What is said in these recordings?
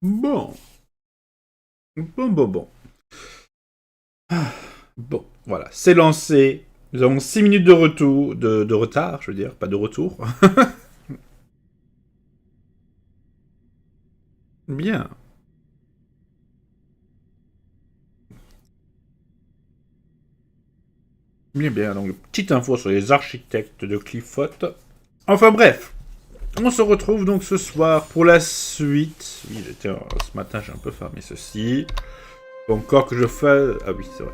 Bon. Bon. Ah, bon, voilà, c'est lancé. Nous avons 6 minutes de retour, de retard, je veux dire, pas de retour. Bien. Bien. Donc, petite info sur les architectes de Clifford. Enfin bref, on se retrouve donc ce soir pour la suite. Oui, ce matin, j'ai un peu farmé ceci. Faut encore que je fasse... Ah oui, c'est vrai.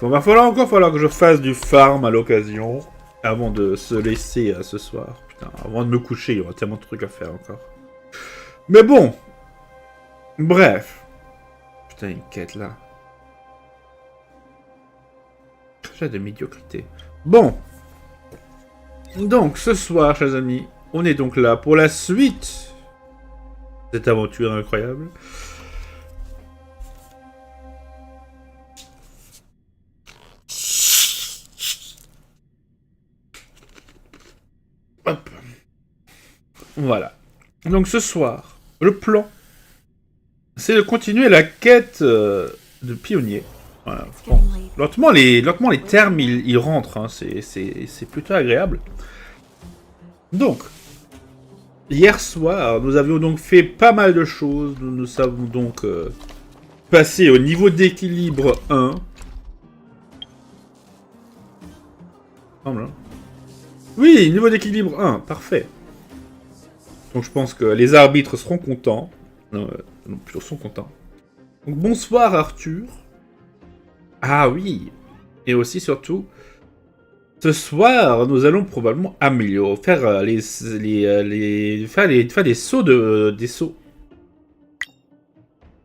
Va falloir que je fasse du farm à l'occasion. Avant de se laisser ce soir. Putain, avant de me coucher, il y aura tellement de trucs à faire encore. Mais bon. Bref. Putain, une quête là. J'ai de médiocrité. Bon. Donc, ce soir, chers amis, on est donc là pour la suite. Cette aventure incroyable. Hop. Voilà. Donc ce soir, le plan, c'est de continuer la quête de pionnier. Voilà. Bon. Lentement, les termes, ils rentrent. Hein. C'est plutôt agréable. Donc, hier soir, nous avions donc fait pas mal de choses. Nous savons donc passer au niveau d'équilibre 1. Oui, niveau d'équilibre 1, parfait. Donc je pense que les arbitres seront contents. Non, plutôt sont contents. Donc bonsoir Arthur. Ah oui. Et aussi surtout, ce soir, nous allons probablement améliorer, faire faire des sauts des sauts.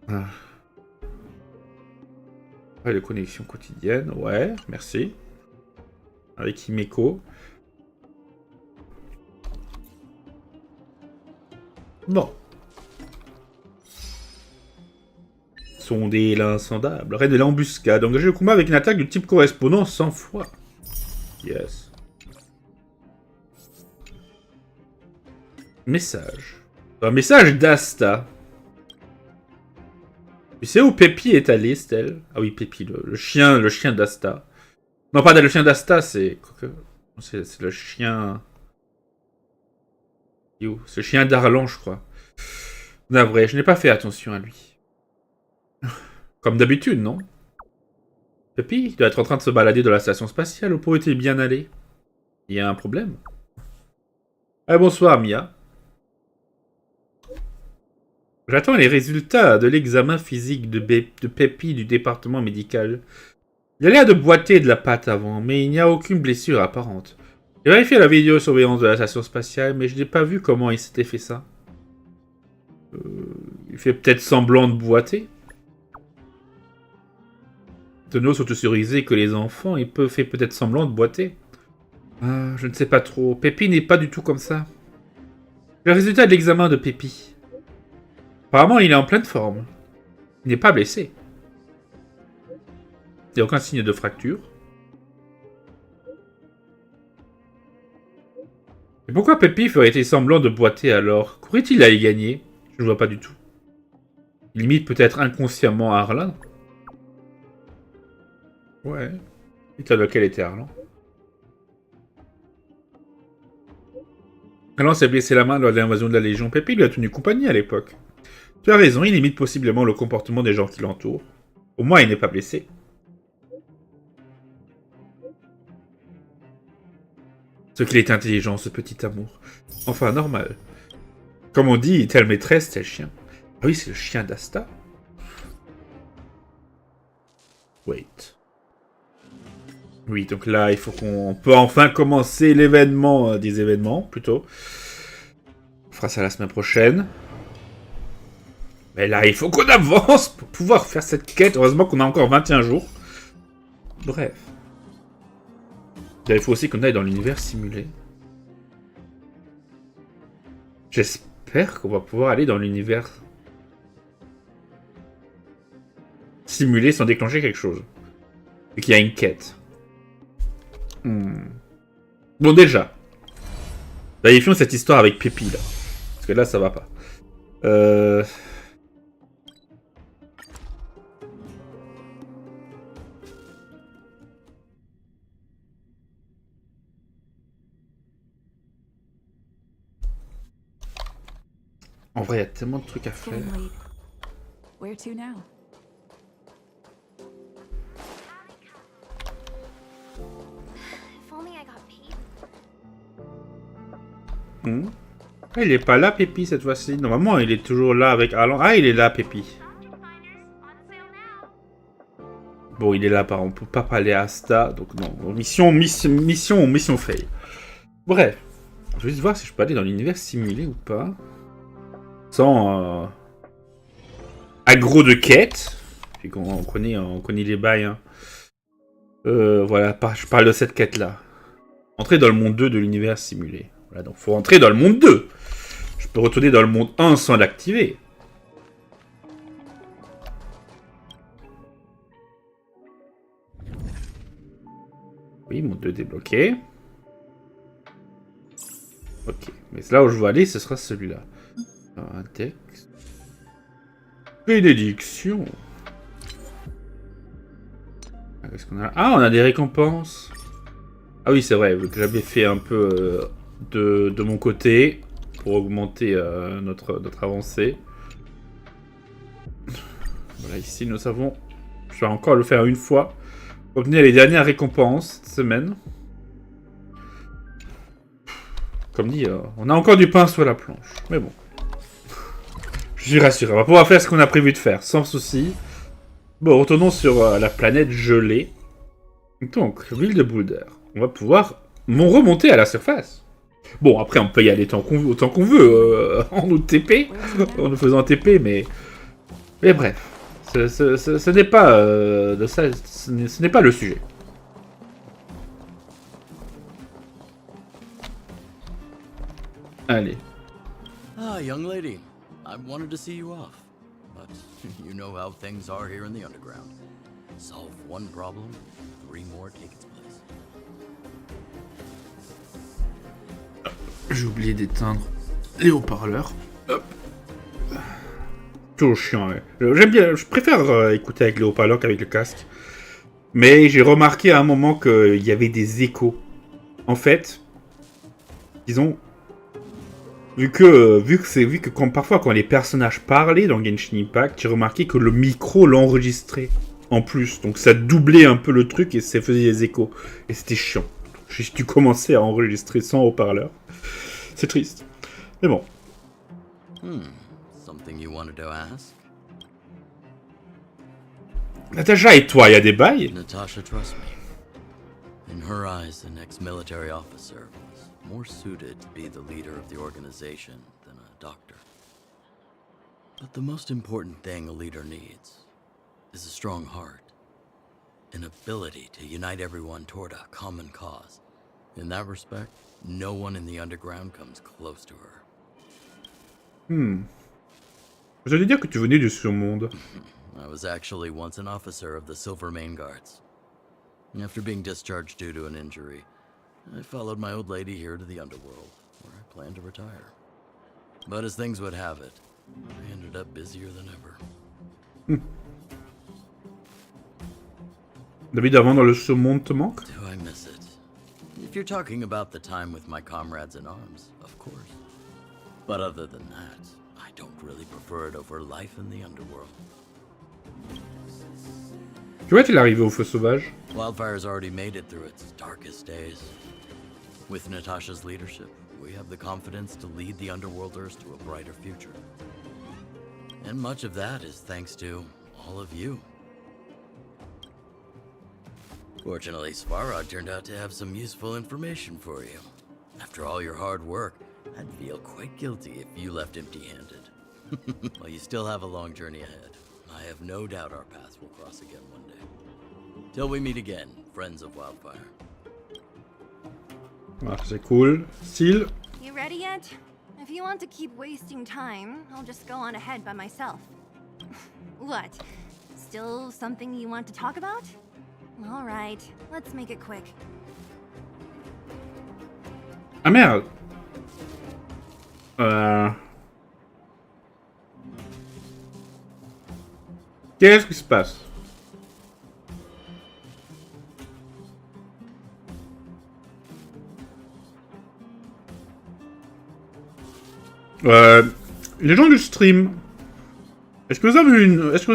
Ah. Ouais, les connexions quotidiennes, ouais, merci. Avec Himeko. Bon. Sonder l'insondable. Reine de l'embuscade. Engager le combat avec une attaque du type correspondant 100 fois. Yes. Message. Un message d'Asta. Tu sais où Pépi est allé, Stell? Ah oui, Pépi, le chien d'Asta. Non, pas le chien d'Asta, c'est... C'est le chien... C'est le chien d'Arlan, je crois. Non, vrai, je n'ai pas fait attention à lui. Comme d'habitude, non? Pépi, il doit être en train de se balader de la station spatiale. Où pourrait-il bien aller? Il y a un problème. Ah, bonsoir, Mia. J'attends les résultats de l'examen physique de Pépi du département médical. Il a l'air de boiter de la pâte avant, mais il n'y a aucune blessure apparente. J'ai vérifié la vidéosurveillance de la station spatiale, mais je n'ai pas vu comment il s'était fait ça. Il fait peut-être semblant de boiter. De nos autorisés que les enfants, il fait peut-être semblant de boiter. Ah, je ne sais pas trop. Pépi n'est pas du tout comme ça. Le résultat de l'examen de Pépi. Apparemment, il est en pleine forme. Il n'est pas blessé. Il n'y a aucun signe de fracture. Et pourquoi Pépi ferait-il semblant de boiter alors? Qu'aurait-il à y gagner? Je ne vois pas du tout. Il imite peut-être inconsciemment Arlan. Ouais. Dites-le lequel était Arlan. Arlan s'est blessé la main lors de l'invasion de la Légion. Pépi lui a tenu compagnie à l'époque. Tu as raison, il imite possiblement le comportement des gens qui l'entourent. Au moins, il n'est pas blessé. Ce qu'il est intelligent, ce petit amour. Enfin, normal. Comme on dit, telle maîtresse, tel chien. Ah oui, c'est le chien d'Asta. Wait. Oui, donc là, il faut qu'on peut enfin commencer l'événement des événements, plutôt. On fera ça la semaine prochaine. Mais là, il faut qu'on avance pour pouvoir faire cette quête. Heureusement qu'on a encore 21 jours. Bref. Là, il faut aussi qu'on aille dans l'univers simulé. J'espère qu'on va pouvoir aller dans l'univers simulé sans déclencher quelque chose. Et qu'il y a une quête. Bon, déjà. Vérifions cette histoire avec Pépi, là. Parce que là, ça va pas. En vrai, il y a tellement de trucs à faire. Where to now? Ah, il est pas là, Pépi, cette fois-ci. Normalement, il est toujours là avec Allons. Ah, il est là, Pépi. Bon, il est là, on peut pas parler à Asta, donc non. Mission fail. Bref. Je vais juste voir si je peux aller dans l'univers simulé ou pas. Sans aggro de quête. On connaît les bails. Hein. Voilà, je parle de cette quête-là. Entrer dans le monde 2 de l'univers simulé. Voilà, donc faut entrer dans le monde 2. Je peux retourner dans le monde 1 sans l'activer. Oui, monde 2 débloqué. Ok, mais là où je veux aller, ce sera celui-là. Un texte. Bénédiction. Qu'est-ce qu'on a là? Ah, on a des récompenses. Ah oui, c'est vrai, que j'avais fait un peu de mon côté pour augmenter notre avancée. Voilà, ici nous avons... Je vais encore le faire une fois. Obtenir les dernières récompenses cette semaine. Comme dit, on a encore du pain sur la planche. Mais bon. Je suis rassuré. On va pouvoir faire ce qu'on a prévu de faire, sans souci. Bon, retournons sur la planète gelée. Donc, ville de Boulder. On va pouvoir remonter à la surface. Bon, après, on peut y aller autant qu'on veut, en nous TP, en nous faisant TP, mais bref. Ce n'est pas de ça, ce n'est pas le sujet. Allez. Ah, young lady. I wanted to see you off. But you know how things are here in the underground. Solve one problem, 3 more take its place. J'ai oublié d'éteindre les haut-parleurs. Hop. Toujours chiant, ouais. J'aime bien, je préfère écouter avec les haut-parleurs qu'avec le casque. Mais j'ai remarqué à un moment qu'il y avait des échos. En fait, disons, vu que parfois quand les personnages parlaient dans Genshin Impact, j'ai remarqué que le micro l'enregistrait en plus. Donc ça doublait un peu le truc et ça faisait des échos. Et c'était chiant. J'ai dû commencer à enregistrer sans haut-parleur. C'est triste. Mais bon. Something you wanted to ask? Natasha et toi, il y a des bails? Natasha trusts me. In her eyes, an ex-military officer was more suited to be the leader of the organization than a doctor. But the most important thing a leader needs is a strong heart. An ability to unite everyone toward a common cause. In that respect, no one in the underground comes close to her. Vous allez dire que tu venais du surmonde. I was actually once an officer of the Silver Main Guards. After being discharged due to an injury, I followed my old lady here to the underworld, where I plan to retire. But as things would have it, I ended up busier than ever. David, avant dans le surmonde te manque? Do I miss it? If you're talking about the time with my comrades in arms, of course. But other than that, I don't really prefer it over life in the underworld. Tu vois, il est arrivé au feu sauvage. Wildfire's already made it through its darkest days. With Natasha's leadership, we have the confidence to lead the Underworlders to a brighter future. And much of that is thanks to all of you. Fortunately, Svarog turned out to have some useful information for you. After all your hard work, I'd feel quite guilty if you left empty-handed. Well, you still have a long journey ahead. I have no doubt our paths will cross again one day. Till we meet again, friends of Wildfire. Ah, c'est cool. Style. You ready yet? If you want to keep wasting time, I'll just go on ahead by myself. What? Still something you want to talk about? All right, let's make it quick. Ah merde. Qu'est-ce qui se passe? Les gens du stream, est-ce que vous avez une... Est-ce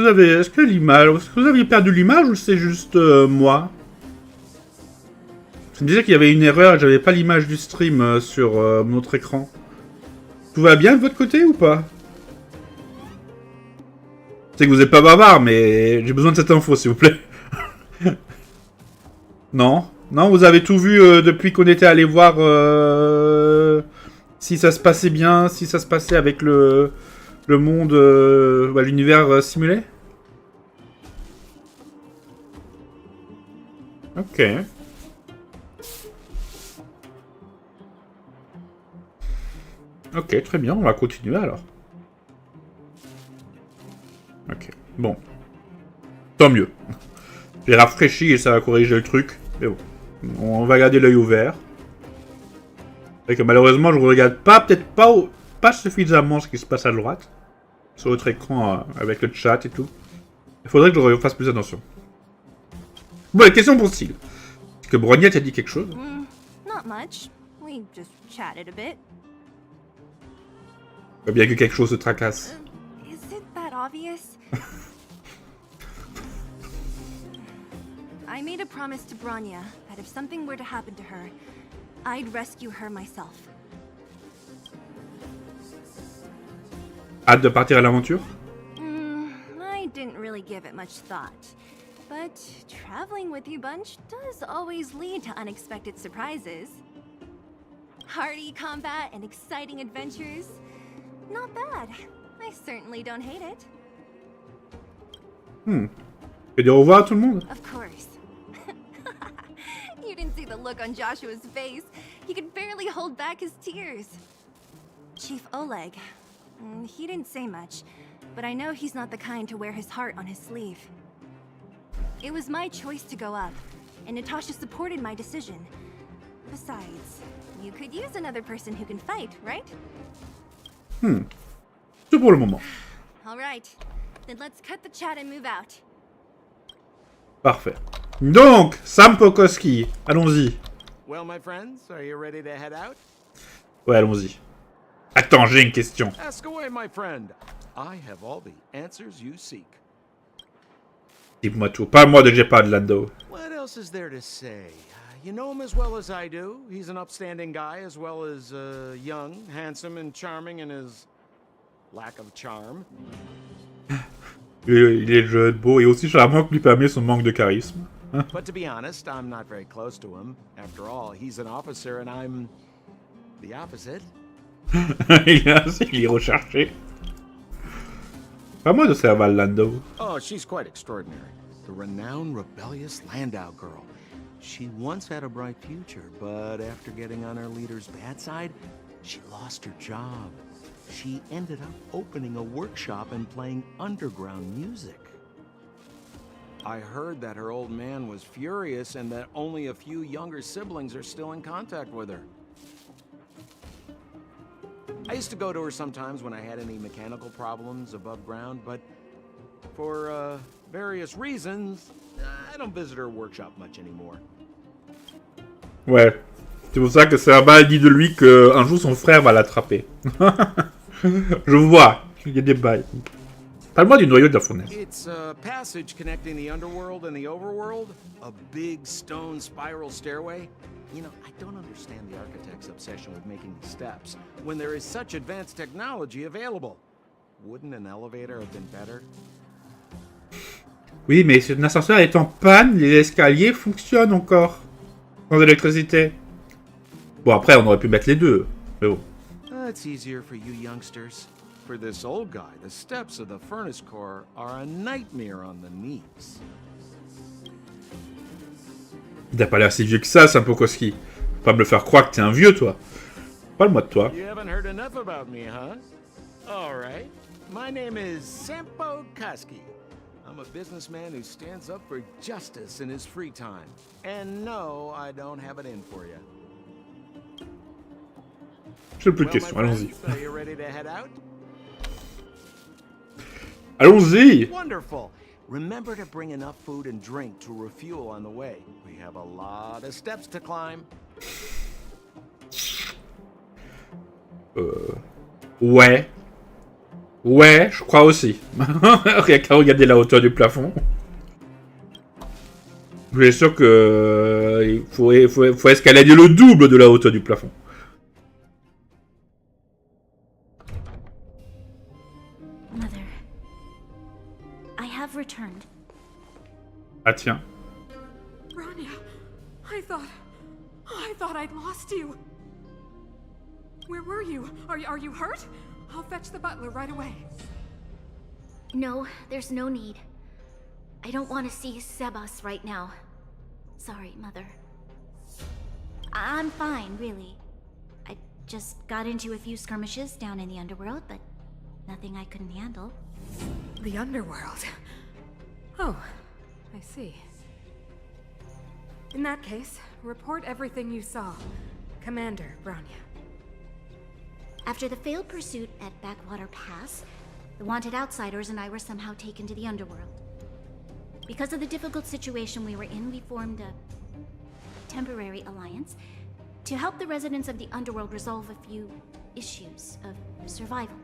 que l'image... Est-ce que vous aviez perdu l'image ou c'est juste moi? Je me disais qu'il y avait une erreur et j'avais pas l'image du stream sur notre écran. Tout va bien de votre côté ou pas? Je sais que vous êtes pas bavard, mais j'ai besoin de cette info, s'il vous plaît. Non? Non, vous avez tout vu depuis qu'on était allé voir si ça se passait bien, si ça se passait avec le monde, l'univers simulé? Ok. Ok, très bien, on va continuer alors. Ok, bon. Tant mieux. J'ai rafraîchi et ça va corriger le truc. Mais bon, on va garder l'œil ouvert. C'est que malheureusement, je ne regarde pas, peut-être pas suffisamment ce qui se passe à droite. Sur votre écran avec le chat et tout. Il faudrait que je fasse plus attention. Bon, la question pour Style. Est-ce que Brognette a dit quelque chose? Not much. We just chatted a bit. Bien que quelque chose se tracasse. Is it that obvious? I made a promise to Bronya that if something were to happen to her, I'd rescue her myself. Hâte de partir à l'aventure? I didn't really give it much thought. But traveling with you bunch does always lead to unexpected surprises. Hearty combat and exciting adventures. Not bad. I certainly don't hate it. Et de revoir à tout le monde? Of course. You didn't see the look on Joshua's face. He could barely hold back his tears. Chief Oleg. He didn't say much, but I know he's not the kind to wear his heart on his sleeve. It was my choice to go up, and Natasha supported my decision. Besides, you could use another person who can fight, right? Tout pour le moment. All right. Then let's cut the chat and move out. Parfait. Donc, Sam Pokoski, allons-y. Well, my friends, are you ready to head out? Ouais, allons-y. Attends, j'ai une question. Ask away, my friend. I have all the answers you seek. Dis-moi tout. Parle-moi de Jepa de Lando. What else is there to say? You know him as well as I do. He's an upstanding guy, as well as young, handsome, and charming in his lack of charm. Il est jeune, beau et aussi charmant que lui permet son manque de charisme. But to be honest, I'm not very close to him. After all, he's an officer and I'm the opposite. Il est recherché. Parle-moi de Serval Lando. Oh, she's quite extraordinary. The renowned rebellious Landau girl. She once had a bright future, but after getting on her leader's bad side, she lost her job. She ended up opening a workshop and playing underground music. I heard that her old man was furious and that only a few younger siblings are still in contact with her. I used to go to her sometimes when I had any mechanical problems above ground, but for various reasons, I don't visit her workshop much anymore. Ouais. C'est pour ça que Serval dit de lui qu'un jour son frère va l'attraper. Je vois. Il y a des bails. Parle-moi du noyau de la fournaise. It's a passage connecting the underworld and the overworld. A big stone spiral stairway. You know, I don't understand the architect's obsession with making the steps when there is such advanced technology available. Wouldn't an elevator have been better? Oui, mais si un ascenseur est en panne, les escaliers fonctionnent encore. Sans électricité. Bon, après, on aurait pu mettre les deux. Mais bon. It's easier for you youngsters. For this old guy, the steps of the furnace core are a nightmare on the knees. T'as pas l'air si vieux que ça, Sampokoski. Faut pas me le faire croire que t'es un vieux, toi. Parle-moi de toi. You haven't heard enough about me, huh? All right. My name is Sampo Koski. I'm a businessman who stands up for justice in his free time. And no, I don't have it in for you. J'ai plus de questions, allons-y. Are you ready to head out? Allons-y. Wonderful. Remember to bring enough food and drink to refuel on the way. We have a lot of steps to climb. Ouais. Ouais, je crois aussi. Rien qu'à regarder la hauteur du plafond. Je suis sûr que il faut escalader le double de la hauteur du plafond. Mother, I have returned. Ah tiens. Bronya, I thought I'd lost you. Where were you? Are you hurt? I'll fetch the butler right away. No, there's no need. I don't want to see Sebas right now. Sorry, Mother. I'm fine, really. I just got into a few skirmishes down in the underworld, but nothing I couldn't handle. The underworld. Oh, I see. In that case, report everything you saw. Commander Bronya. After the failed pursuit at Backwater Pass, the wanted outsiders and I were somehow taken to the underworld. Because of the difficult situation we were in, we formed a temporary alliance to help the residents of the underworld resolve a few issues of survival.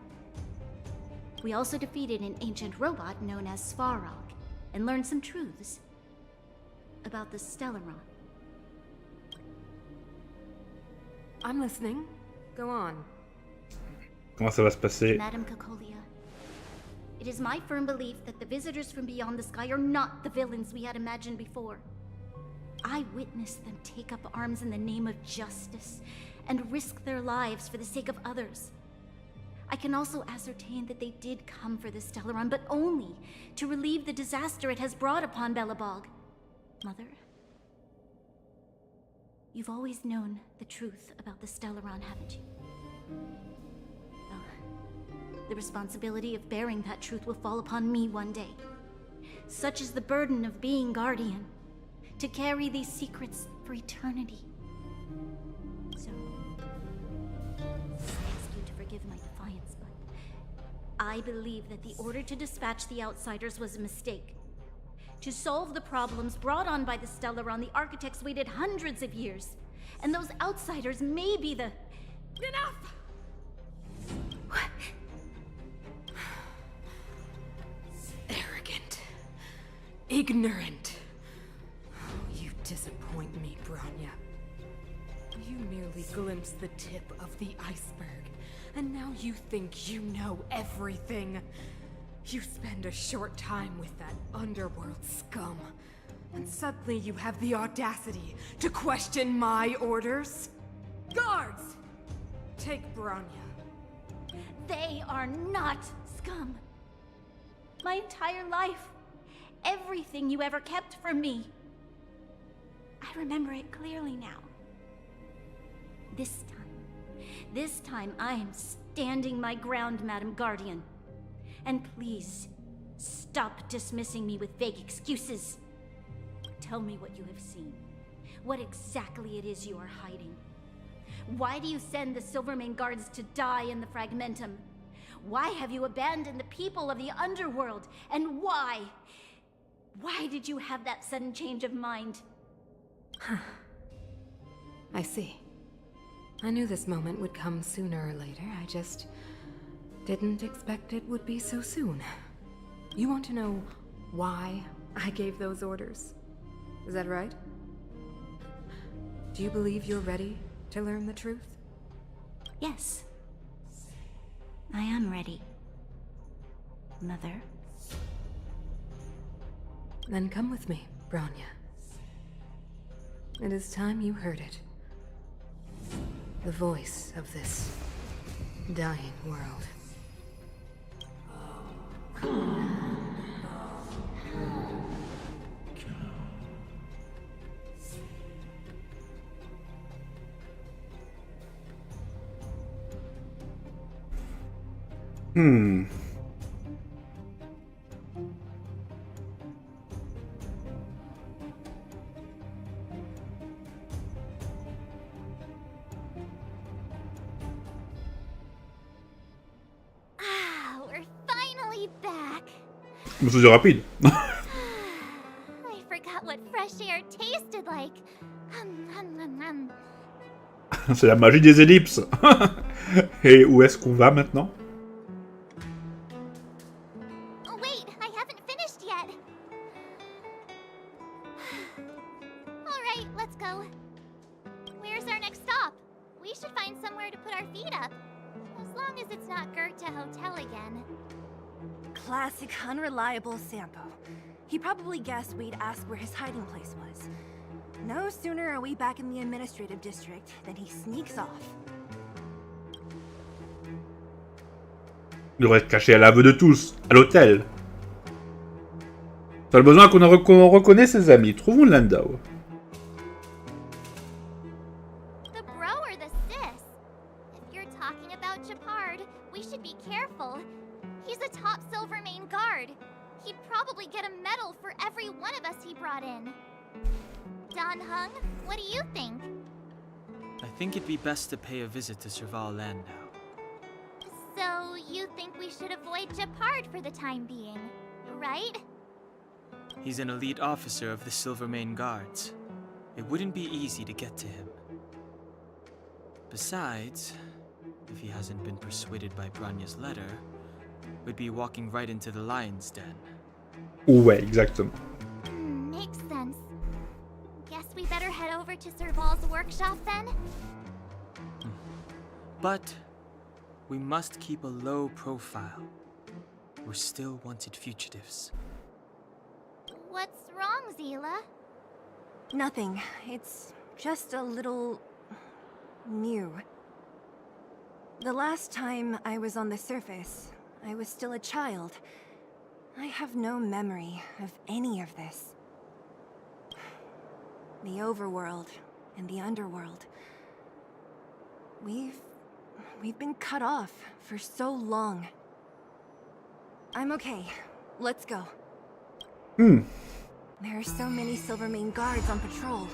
We also defeated an ancient robot known as Svarog and learned some truths about the Stellaron. I'm listening. Go on. Comment ça va se passer? Madame Cocolia, it is my firm belief that the visitors from beyond the sky are not the villains we had imagined before. I witnessed them take up arms in the name of justice and risk their lives for the sake of others. I can also ascertain that they did come for the Stellaron, but only to relieve the disaster it has brought upon Belobog. Mother, you've always known the truth about the Stellaron, haven't you? The responsibility of bearing that truth will fall upon me one day. Such is the burden of being guardian, to carry these secrets for eternity. So, I ask you to forgive my defiance, but I believe that the order to dispatch the outsiders was a mistake. To solve the problems brought on by the Stellaron, the architects waited hundreds of years, and those outsiders may be the... Enough! Arrogant. Ignorant. Oh, you disappoint me, Bronya. You merely glimpsed the tip of the iceberg, and now you think you know everything. You spend a short time with that underworld scum, and suddenly you have the audacity to question my orders? Guards! Take Bronya. They are not scum. My entire life, everything you ever kept from me. I remember it clearly now. This time I am standing my ground, Madam Guardian. And please, stop dismissing me with vague excuses. Tell me what you have seen. What exactly it is you are hiding. Why do you send the Silvermane guards to die in the Fragmentum? Why have you abandoned the people of the underworld? And why? Why did you have that sudden change of mind? I see. I knew this moment would come sooner or later. I just didn't expect it would be so soon. You want to know why I gave those orders? Is that right? Do you believe you're ready to learn the truth? Yes. I am ready, Mother. Then come with me, Bronya. It is time you heard it. The voice of this dying world. We're finally back. C'est rapide. I forgot what fresh air tasted like. C'est la magie des ellipses. Et où est-ce qu'on va maintenant? as it's not Goethe Hotel again. Classic unreliable Sampo. He probably guessed we'd ask where his hiding place was. No sooner are we back in the administrative district than he sneaks off. Il devrait être caché à l'aveu de tous, à l'hôtel. T'as le besoin qu'on reconnaisse ses amis. Trouvons Landau. The bro or the sis? If you're talking about Japard, we should be careful. He's a top Silvermane guard. He'd probably get a medal for every one of us he brought in. Don Hung, what do you think? I think it'd be best to pay a visit to Serval Landau. So, you think we should avoid Japard for the time being, right? He's an elite officer of the Silvermane Guards. It wouldn't be easy to get to him. Besides, if he hasn't been persuaded by Branya's letter, we'd be walking right into the lion's den. Ouais, exactement. Makes sense. Guess we better head over to Serval's workshop then? But we must keep a low profile. We're still wanted fugitives. What's wrong, Zila? Nothing. It's just a little... new. The last time I was on the surface, I was still a child. I have no memory of any of this. The overworld and the underworld. We've been cut off for so long. I'm okay. Let's go. There are so many Silvermane guards on patrol.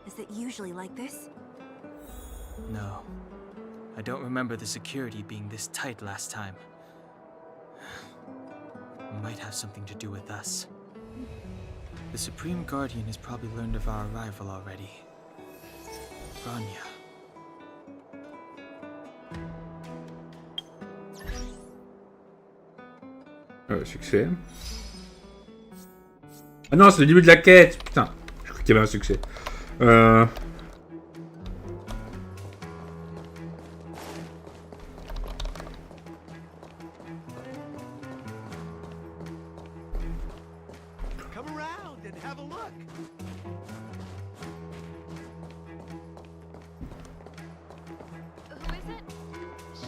Is it usually like this? No. I don't remember the security being this tight last time. It might have something to do with us. The Supreme Guardian has probably learned of our arrival already. Branya. Succès. Ah non, c'est le début de la quête. Putain, je crois qu'il y avait un succès. Come around and have a look. Who is it?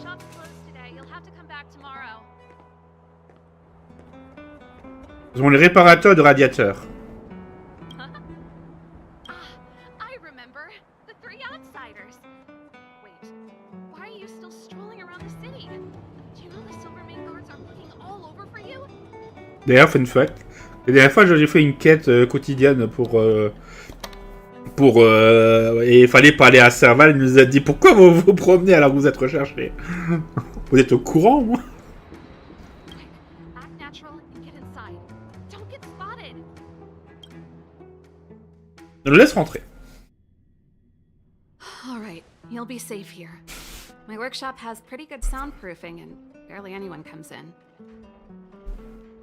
Shop's closed today. You'll have to come back tomorrow. Nous avons les réparateurs de radiateurs. I remember. The three outsiders. Wait, why are you still strolling around the city? Do you know the Silvermane guards are looking all over for you? D'ailleurs, fun fact, la dernière fois j'ai fait une quête quotidienne et il fallait parler à Serval, il nous a dit pourquoi vous vous promenez alors que vous êtes recherché. Vous êtes au courant, moi? Act natural and get inside. Don't get spotted. Je le laisse rentrer. All right, you'll be safe here. My workshop has pretty good soundproofing and barely anyone comes in.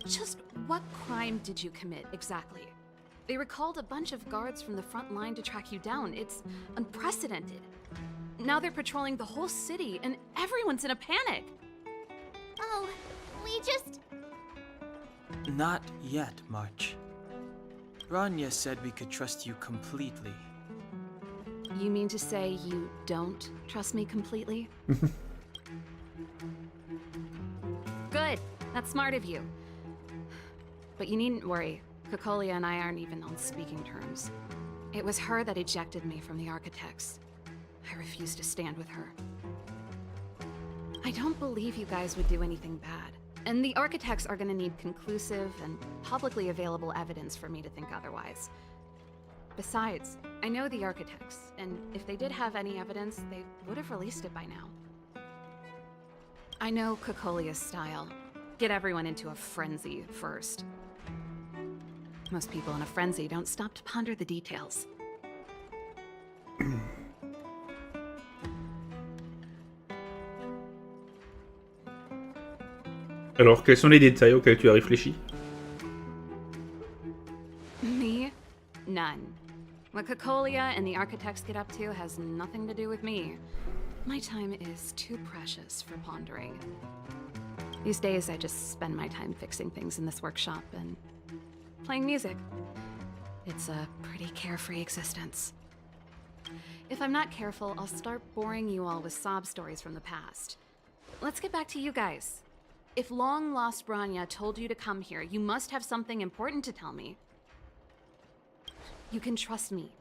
Just what crime did you commit exactly? They recalled a bunch of guards from the front line to track you down. It's unprecedented. Now they're patrolling the whole city and everyone's in a panic. Oh, we just... Not yet, March. Branya said we could trust you completely. You mean to say you don't trust me completely? Good. That's smart of you. But you needn't worry. Kokolia and I aren't even on speaking terms. It was her that ejected me from the Architects. I refuse to stand with her. I don't believe you guys would do anything bad. And the Architects are gonna need conclusive and publicly available evidence for me to think otherwise. Besides, I know the Architects, and if they did have any evidence, they would have released it by now. I know Kokolia's style. Get everyone into a frenzy first. Most people in a frenzy don't stop to ponder the details. Alors, quels sont les détails auxquels tu as réfléchi? Me? None. What Kokolia and the Architects get up to has nothing to do with me. My time is too precious for pondering. These days, I just spend my time fixing things in this workshop and playing music. It's a pretty carefree existence. If I'm not careful, I'll start boring you all with sob stories from the past. Let's get back to you guys. If long-lost Branya told you to come here, you must have something important to tell me. You can trust me.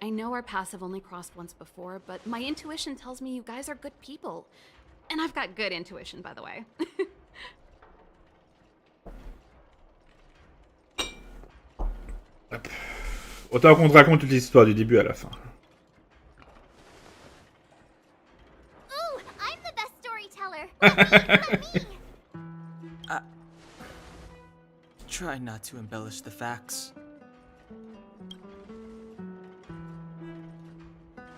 I know our paths have only crossed once before, but my intuition tells me you guys are good people. And I've got good intuition, by the way. Autant qu'on te raconte toute l'histoire du début à la fin. Ooh, I'm the best storyteller. Let me. Try not to embellish the facts.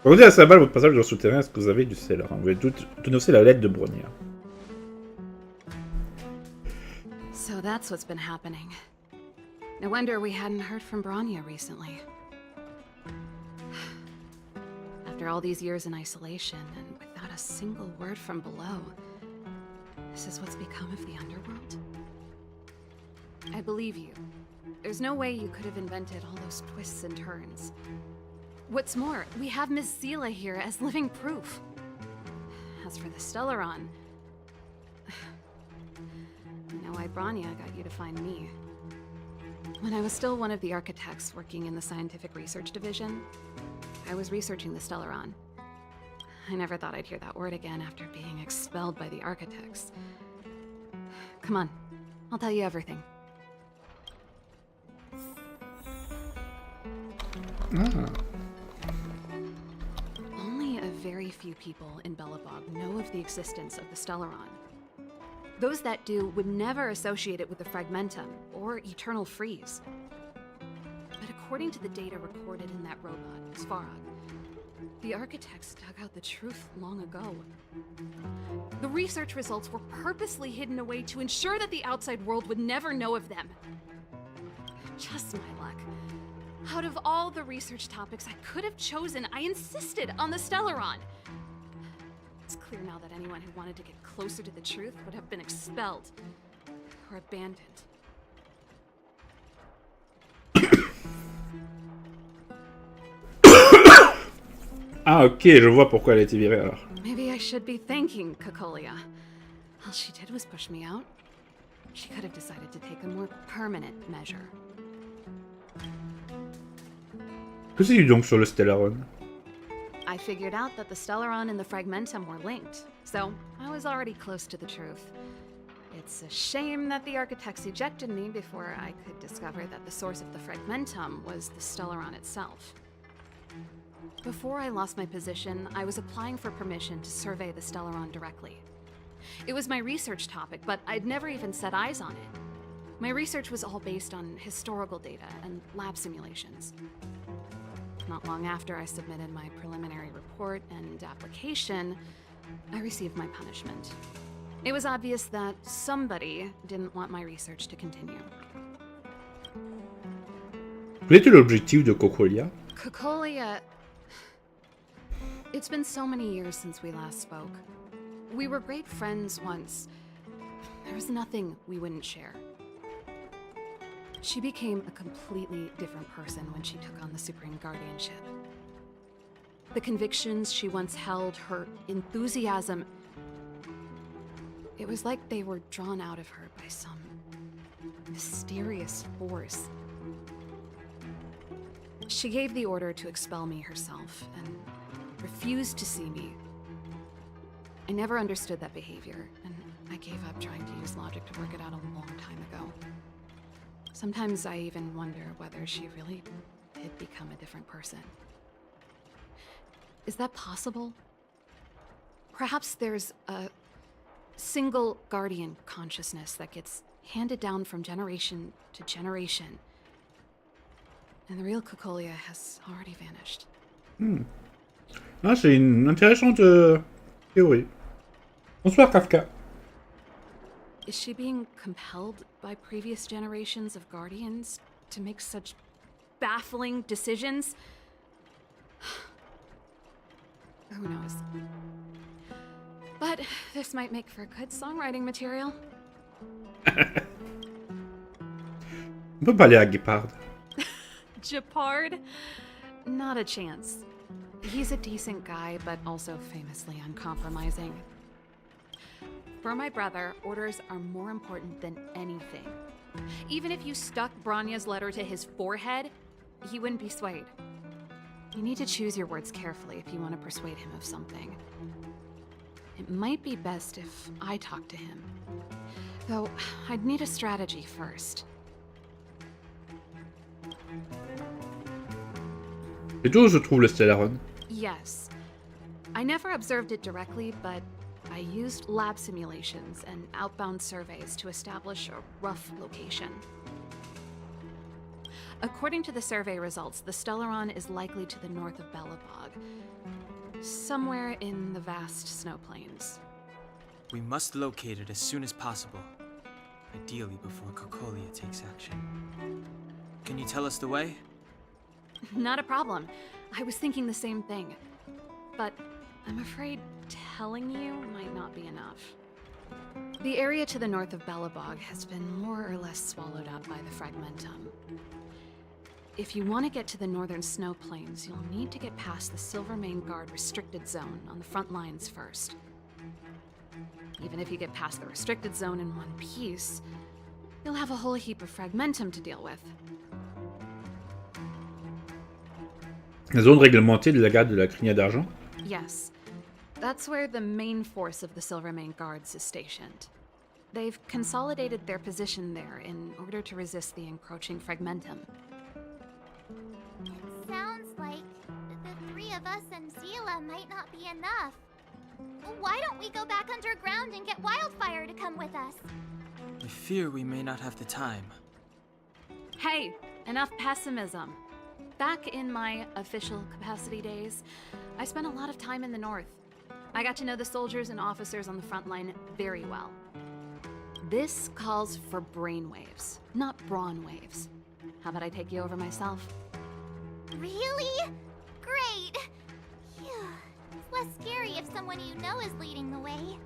Pour vous dire à sa balle votre passage dans le souterrain, est-ce que vous avez du Stellaron? Vous pouvez tout noter la lettre de Bronya. So that's what's been happening. No wonder we hadn't heard from Branya recently. After all these years in isolation and without a single word from below, this is what's become of the underworld? I believe you. There's no way you could have invented all those twists and turns. What's more, we have Miss Seela here as living proof. As for the Stellaron, I know why Branya got you to find me. When I was still one of the architects working in the scientific research division, I was researching the Stellaron. I never thought I'd hear that word again after being expelled by the architects. Come on, I'll tell you everything. Only a very few people in Belobog know of the existence of the Stellaron. Those that do would never associate it with the Fragmentum or Eternal Freeze. But according to the data recorded in that robot, Svarog, the architects dug out the truth long ago. The research results were purposely hidden away to ensure that the outside world would never know of them. Just my luck. Out of all the research topics I could have chosen, I insisted on the Stellaron. It's clear now that anyone who wanted to get closer to the truth would have been expelled or abandoned. Ah ok, je vois pourquoi elle a été virée alors. Maybe I should be thanking Cocolia. All she did was push me out. She could have decided to take a more permanent measure. Que sais-tu donc sur le Stellaron? I figured out that the Stellaron and the Fragmentum were linked, so I was already close to the truth. It's a shame that the architects ejected me before I could discover that the source of the Fragmentum was the Stellaron itself. Before I lost my position, I was applying for permission to survey the Stellaron directly. It was my research topic, but I'd never even set eyes on it. My research was all based on historical data and lab simulations. Not long after I submitted my preliminary report and application, I received my punishment. It was obvious that somebody didn't want my research to continue. Quel était l'objectif de Cocolia? Cocolia... It's been so many years since we last spoke. We were great friends once. There was nothing we wouldn't share. She became a completely different person when she took on the Supreme Guardianship. The convictions she once held, her enthusiasm, it was like they were drawn out of her by some mysterious force. She gave the order to expel me herself and refused to see me. I never understood that behavior, and I gave up trying to use logic to work it out a long time ago. Sometimes I even wonder whether she really did become a different person. Is that possible? Perhaps there's a single guardian consciousness that gets handed down from generation to generation. And the real Cocolia has already vanished. Ah, c'est une intéressante théorie. Bonsoir Kafka. Is she being compelled by previous generations of Guardians to make such baffling decisions? Who knows? But this might make for good songwriting material. On peut pas aller à Guépard. Gepard? Not a chance. He's a decent guy, but also famously uncompromising. For my brother, orders are more important than anything. Even if you stuck Bronya's letter to his forehead, he wouldn't be swayed. You need to choose your words carefully if you want to persuade him of something. It might be best if I talk to him. Though, I'd need a strategy first. C'est d'où je trouve le Stellaron? Yes. I never observed it directly, but I used lab simulations and outbound surveys to establish a rough location. According to the survey results, the Stellaron is likely to the north of Belobog, somewhere in the vast snow plains. We must locate it as soon as possible. Ideally before Cocolia takes action. Can you tell us the way? Not a problem. I was thinking the same thing. But I'm afraid telling you might not be enough. The area to the north of Belobog has been more or less swallowed up by the Fragmentum. If you want to get to the northern snow plains, you'll need to get past the Silvermane Guard restricted zone on the front lines first. Even if you get past the restricted zone in one piece, you'll have a whole heap of Fragmentum to deal with. La zone réglementée de la garde de la crinière d'argent? Yes. That's where the main force of the Silvermane Guards is stationed. They've consolidated their position there in order to resist the encroaching Fragmentum. It sounds like the three of us and Zila might not be enough. Why don't we go back underground and get Wildfire to come with us? I fear we may not have the time. Hey, enough pessimism. Back in my official capacity days, I spent a lot of time in the north. I got to know the soldiers and officers on the front line very well. This calls for brainwaves, not brawn waves. How about I take you over myself? Really? Great! Phew. It's less scary if someone you know is leading the way.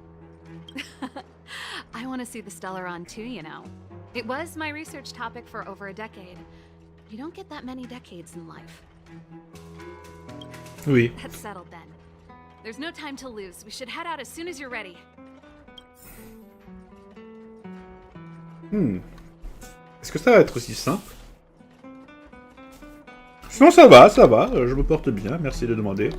I want to see the Stellaron too, you know. It was my research topic for over a decade. You don't get that many decades in life. Oui. That's settled then. There's no time to lose. We should head out as soon as you're ready. Est-ce que ça va être aussi simple? Sinon ça va, je me porte bien, merci de demander.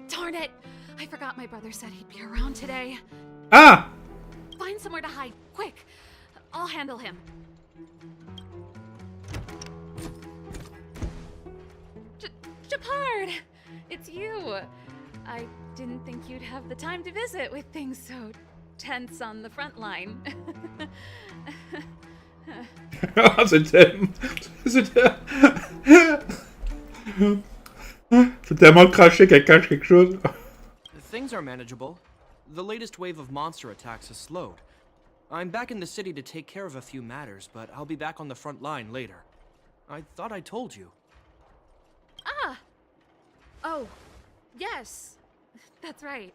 Darn it! I forgot my brother said he'd be around today. Ah! Find somewhere to hide, quick! I'll handle him. Gepard! It's you! I didn't think you'd have the time to visit with things so tense on the front line. C'est tellement craché qu'elle cache quelque chose. Things are manageable. The latest wave of monster attacks has slowed. I'm back in the city to take care of a few matters, but I'll be back on the front line later. I thought I told you. Ah! Oh, yes. That's right.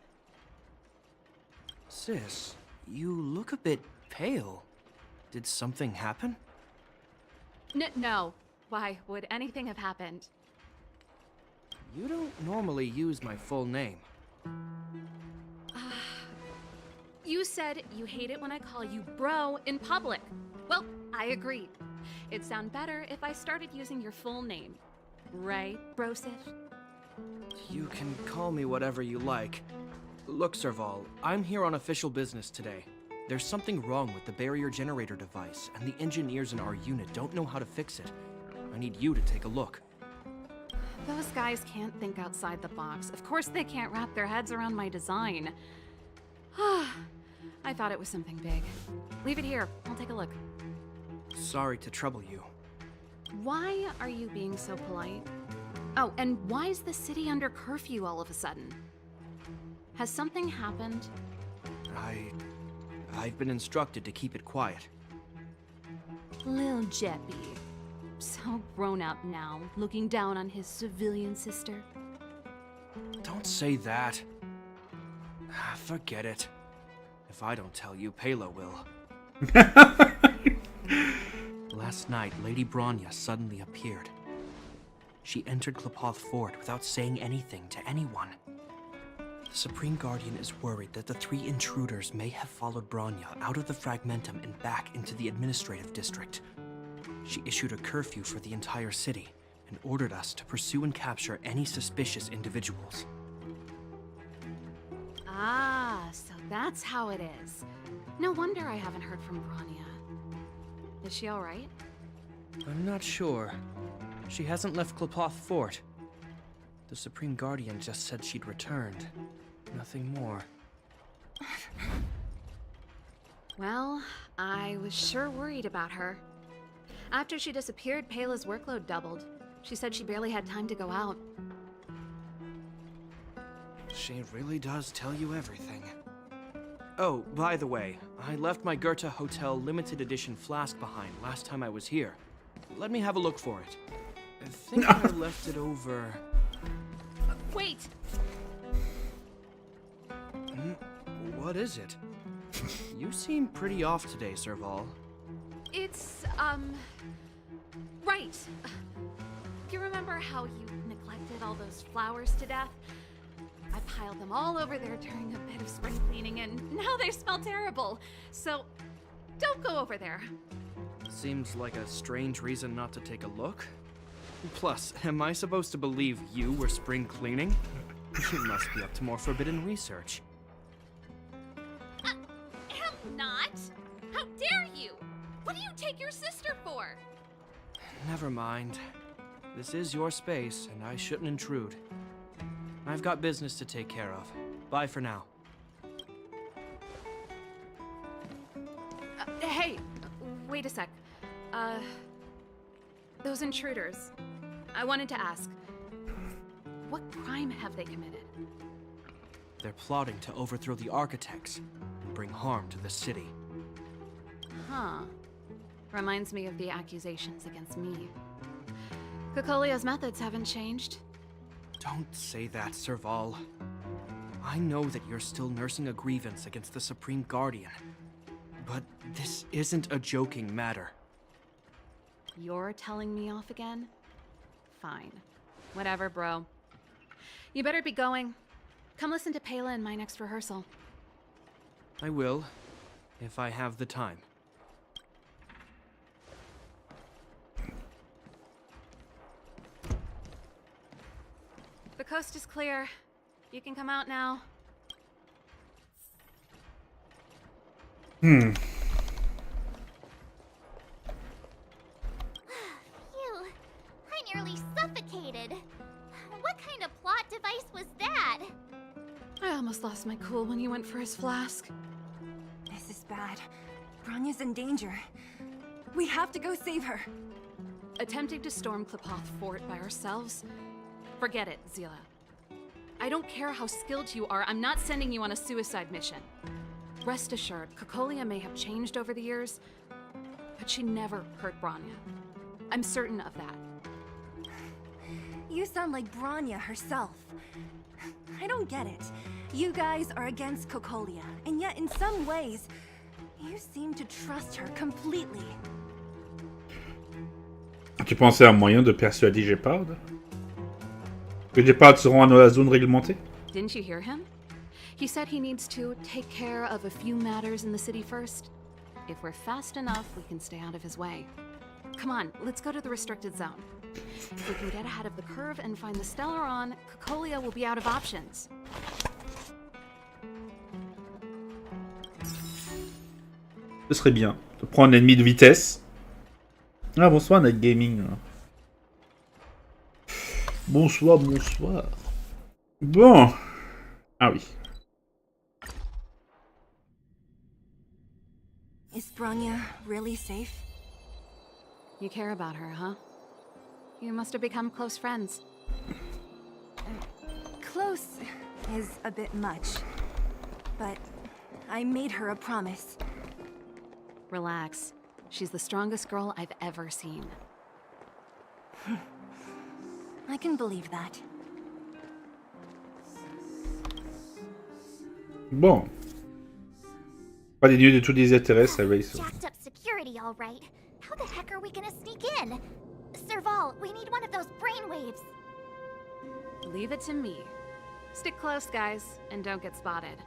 Sis, you look a bit pale. Did something happen? No. Why would anything have happened? You don't normally use my full name. You said you hate it when I call you bro in public. Well, I agree. It'd sound better if I started using your full name. Right, Brosif? You can call me whatever you like. Look, Serval, I'm here on official business today. There's something wrong with the barrier generator device, and the engineers in our unit don't know how to fix it. I need you to take a look. Those guys can't think outside the box. Of course they can't wrap their heads around my design. I thought it was something big. Leave it here. I'll take a look. Sorry to trouble you. Why are you being so polite? Oh, and why is the city under curfew all of a sudden? Has something happened? I've been instructed to keep it quiet. Lil Jeppy. So grown up now, looking down on his civilian sister. Don't say that. Forget it. If I don't tell you, Pela will. Last night, Lady Bronya suddenly appeared. She entered Klepoth Fort without saying anything to anyone. The Supreme Guardian is worried that the 3 intruders may have followed Bronya out of the Fragmentum and back into the administrative district. She issued a curfew for the entire city and ordered us to pursue and capture any suspicious individuals. Ah, so that's how it is. No wonder I haven't heard from Bronya. Is she alright? I'm not sure. She hasn't left Klepoth Fort. The Supreme Guardian just said she'd returned. Nothing more. Well, I was sure worried about her. After she disappeared, Pela's workload doubled. She said she barely had time to go out. She really does tell you everything. Oh, by the way, I left my Goethe Hotel limited edition flask behind last time I was here. Let me have a look for it. I think I left it over... Wait! What is it? You seem pretty off today, Serval. It's, right. You remember how you neglected all those flowers to death? I piled them all over there during a bit of spring cleaning, and now they smell terrible. So, don't go over there. Seems like a strange reason not to take a look. Plus, am I supposed to believe you were spring cleaning? You must be up to more forbidden research. I'm not. How dare you? What do you take your sister for? Never mind. This is your space, and I shouldn't intrude. I've got business to take care of. Bye for now. Hey, wait a sec. Those intruders. I wanted to ask, what crime have they committed? They're plotting to overthrow the architects and bring harm to the city. Huh. Reminds me of the accusations against me. Kokolia's methods haven't changed. Don't say that, Serval. I know that you're still nursing a grievance against the Supreme Guardian. But this isn't a joking matter. You're telling me off again? Fine. Whatever, bro. You better be going. Come listen to Pela in my next rehearsal. I will, if I have the time. The coast is clear. You can come out now. Phew, I nearly suffocated. What kind of plot device was that? I almost lost my cool when you went for his flask. This is bad. Bronya's in danger. We have to go save her. Attempting to storm Klepoth Fort by ourselves? Forget it, Zila. I don't care how skilled you are, I'm not sending you on a suicide mission. Rest assured, Kokolia may have changed over the years, but she never hurt Bronya. I'm certain of that. You sound like Bronya herself. I don't get it. You guys are against Kokolia, and yet in some ways, you seem to trust her completely. Tu pensais à un moyen de persuader Gepard? Que Gepard se rend dans la zone réglementée? Didn't you hear him? He said he needs to take care of a few matters in the city first. If we're fast enough, we can stay out of his way. Come on, let's go to the restricted zone. If we can get ahead of the curve and find the Stellaron, Kokolia will be out of options. Ce serait bien de prendre un ennemi de vitesse. Ah, bonsoir, Night Gaming. Bonsoir, bonsoir. Bon. Ah oui. Is Bronya really safe? You care about her, huh? You must have become close friends. Close is a bit much. But I made her a promise. Relax. She's the strongest girl I've ever seen. I can believe that. Bon. Pas des lieux de tout désintérêt, ça va. Jacked up security, all right. How the heck are we gonna sneak in? Serval, we need one of those brainwaves. Leave it to me. Stick close, guys, and don't get spotted.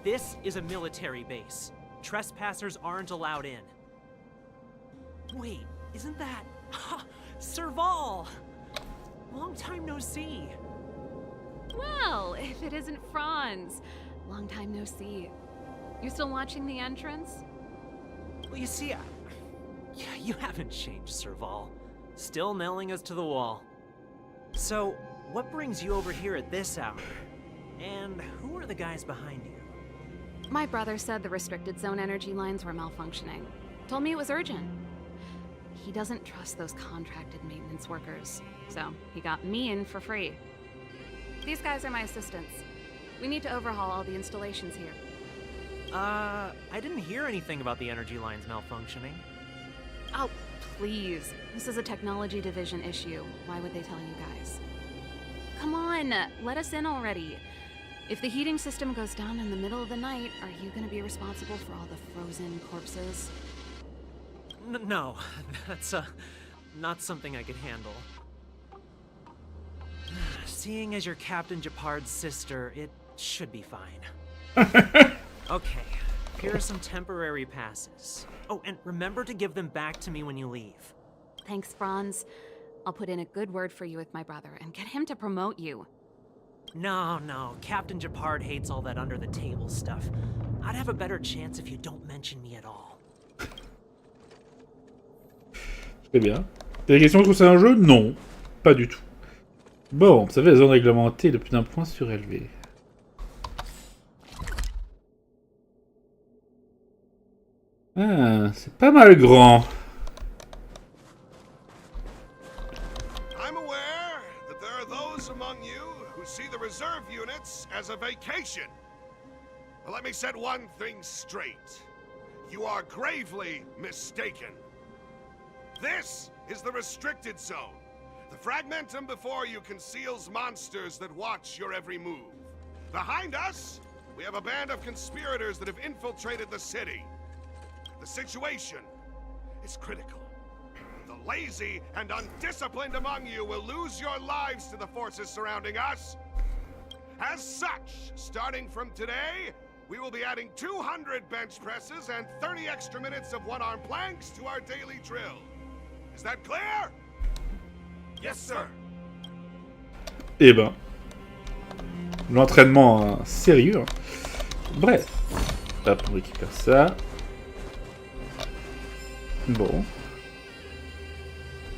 This is a military base. Trespassers aren't allowed in. Wait, isn't that... Serval! Long time no see. Well, if it isn't Franz. Long time no see. You still watching the entrance? Well, you see, you haven't changed, Serval. Still nailing us to the wall. So, what brings you over here at this hour? And who are the guys behind you? My brother said the restricted zone energy lines were malfunctioning. Told me it was urgent. He doesn't trust those contracted maintenance workers, so he got me in for free. These guys are my assistants. We need to overhaul all the installations here. I didn't hear anything about the energy lines malfunctioning. Oh, please. This is a technology division issue. Why would they tell you guys? Come on, let us in already. If the heating system goes down in the middle of the night, are you gonna be responsible for all the frozen corpses? No, that's, not something I could handle. Seeing as you're Captain Japard's sister, it should be fine. Okay, here are some temporary passes. Oh, and remember to give them back to me when you leave. Thanks, Franz. I'll put in a good word for you with my brother and get him to promote you. No, Captain Japard hates all that under-the-table stuff. I'd have a better chance if you don't mention me at all. Très bien. T'as des questions contre c'est un jeu? Non, pas du tout. Bon, vous savez, la zone réglementée est de plus d'un point surélevée. Ah, c'est pas mal grand. I'm aware that there are those among you who see the reserve units as a vacation. But let me set one thing straight. You are gravely mistaken. This is the restricted zone. The fragmentum before you conceals monsters that watch your every move. Behind us, we have a band of conspirators that have infiltrated the city. The situation is critical. The lazy and undisciplined among you will lose your lives to the forces surrounding us. As such, starting from today, we will be adding 200 bench presses and 30 extra minutes of one-arm planks to our daily drill. Is that clear? Yes, sir. Eh ben. L'entraînement sérieux. Bref. Hop, on récupère ça. Bon.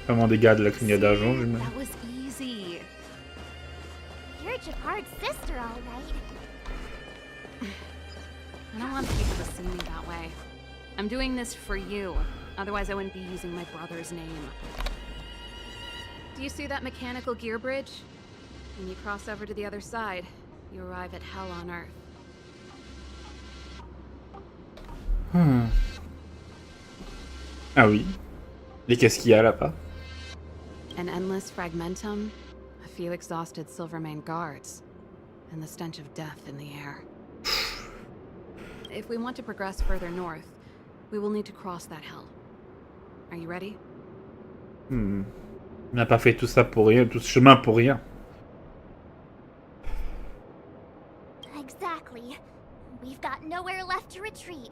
Vraiment des gars de la clignote d'argent, je me... That was easy. You're Japard's sister, all right. I don't want people to see me that way. I'm doing this for you. Otherwise, I wouldn't be using my brother's name. Do you see that mechanical gear bridge? When you cross over to the other side, you arrive at hell on Earth. Ah oui. Et qu'est-ce qu'il y a là-bas? An endless fragmentum, a few exhausted Silvermane guards, and the stench of death in the air. If we want to progress further north, we will need to cross that hell. Are you ready? On n'a pas fait tout ça pour rien, tout ce chemin pour rien. Exactly. We've got nowhere left to retreat.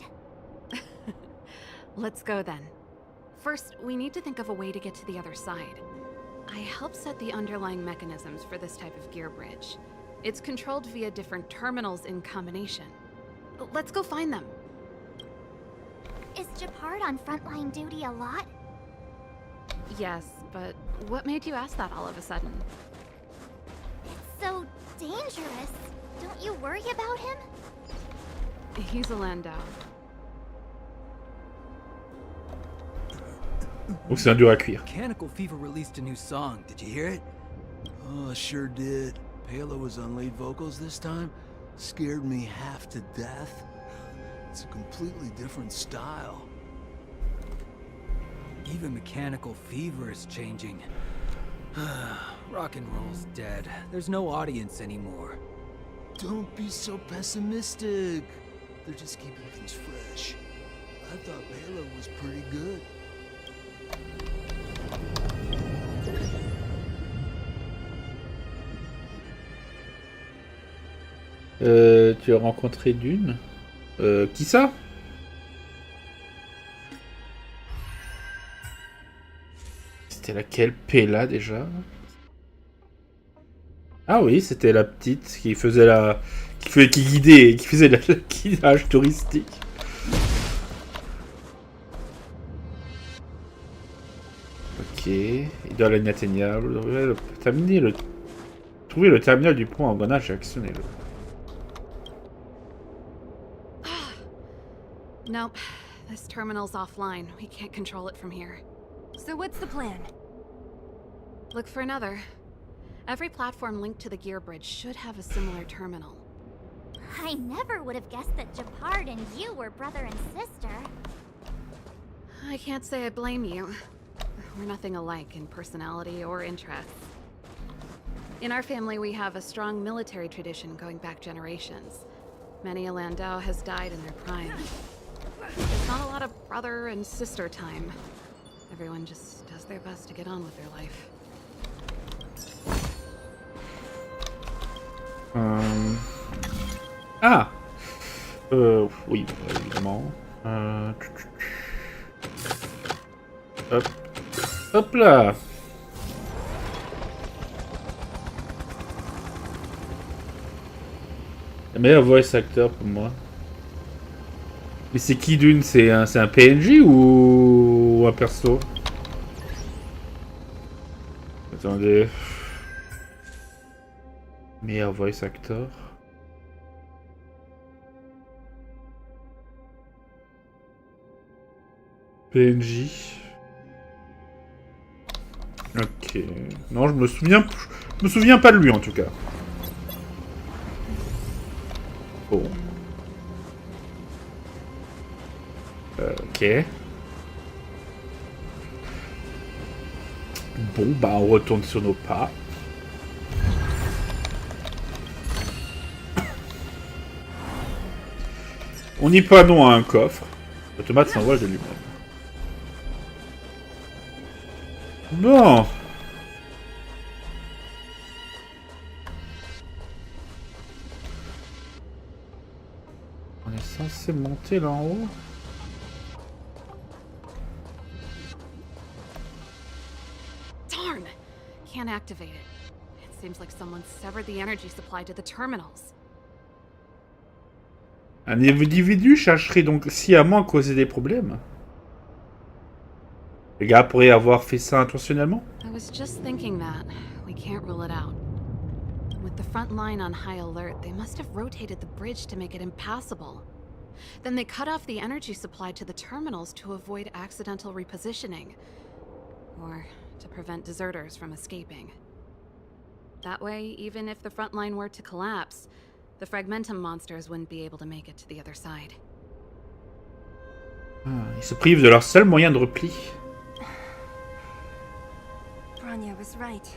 Let's go then. First, we need to think of a way to get to the other side. I helped set the underlying mechanisms for this type of gear bridge. It's controlled via different terminals in combination. Let's go find them. Is Japard on frontline duty a lot? Yes, but what made you ask that all of a sudden? It's so dangerous. Don't you worry about him? He's a Landau. Donc c'est un dur à cuire. Mechanical Fever released a new song. Did you hear it? Oh, sure did. Palo was on lead vocals this time. Scared me half to death. It's a completely different style. Even Mechanical Fever is changing. Rock and roll's dead. There's no audience anymore. Don't be so pessimistic. They're just keeping things fresh. I thought Palo was pretty good. Tu as rencontré Dune. Qui ça? C'était laquelle Pella déjà? Ah oui, c'était la petite qui faisait la... qui guidait, qui faisait le guidage touristique. Ok, idole inatteignable. Trouver le terminal du pont en engrenage et actionnez-le. Nope. This terminal's offline. We can't control it from here. So what's the plan? Look for another. Every platform linked to the gear bridge should have a similar terminal. I never would have guessed that Japard and you were brother and sister. I can't say I blame you. We're nothing alike in personality or interests. In our family, we have a strong military tradition going back generations. Many a Landau has died in their prime. There's not a lot of brother and sister time. Everyone just does their best to get on with their life. Ah oui, évidemment. Hop. Hop là. Le meilleur voice actor pour moi. Mais c'est qui Dune? C'est un PNJ ou un perso? Attendez. Meilleur voice actor. PNJ. Ok. Non, je me souviens pas de lui en tout cas. Bon. Ok. Bon, bah on retourne sur nos pas. On y pas non à un coffre. L'automate s'envole de lui-même. Bon. On est censé monter là en haut. Darn! Can't activate it. It seems like someone severed the energy supply to the terminals. Un individu chercherait donc sciemment à causer des problèmes. Le gars pourrait avoir fait ça intentionnellement. I was just thinking that. We can't rule it out. With the front line on high alert, they must have rotated the bridge to make it impassable. Then they cut off the energy supply to the terminals to avoid accidental repositioning. Or to prevent deserters from escaping. That way, even if the front line were to collapse, the Fragmentum monsters wouldn't be able to make it to the other side. Ils se privent de leur seul moyen de repli. Bronya was right.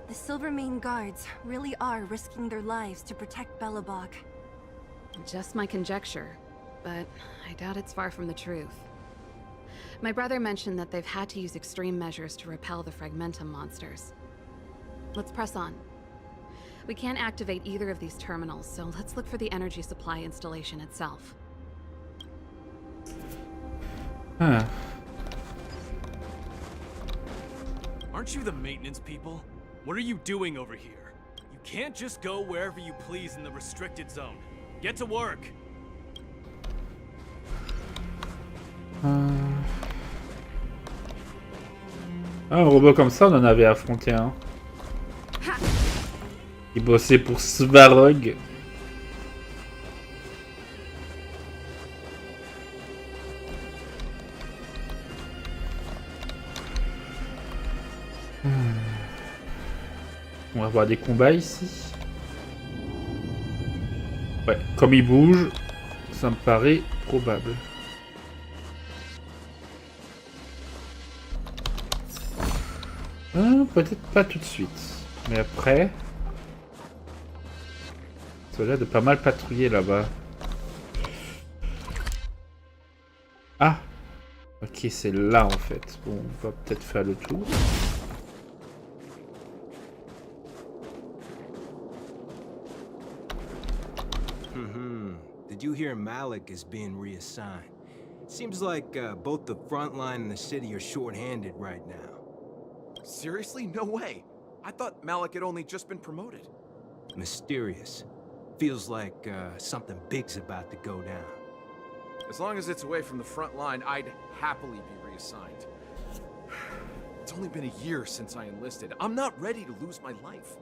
The Silvermane guards really are risking their lives to protect Belobog. Just my conjecture, but I doubt it's far from the truth. My brother mentioned that they've had to use extreme measures to repel the Fragmentum monsters. Let's press on. We can't activate either of these terminals, so let's look for the energy supply installation itself. Aren't you the maintenance people? What are you doing over here? You can't just go wherever you please in the restricted zone. Get to work! Un robot comme ça, on en avait affronté un. Il bossait pour Svarog. On va avoir des combats ici. Ouais, comme il bouge, ça me paraît probable. Peut-être pas tout de suite. Mais après... Ça a l'air de pas mal patrouiller là-bas. Ah! Ok, c'est là en fait. Bon, on va peut-être faire le tour. Did you hear Malik is being reassigned? Seems like both the front line and the city are short-handed right now. Seriously? No way. I thought Malik had only just been promoted. Mysterious. Feels like something big's about to go down. As long as it's away from the front line, I'd happily be reassigned. It's only been a year since I enlisted. I'm not ready to lose my life.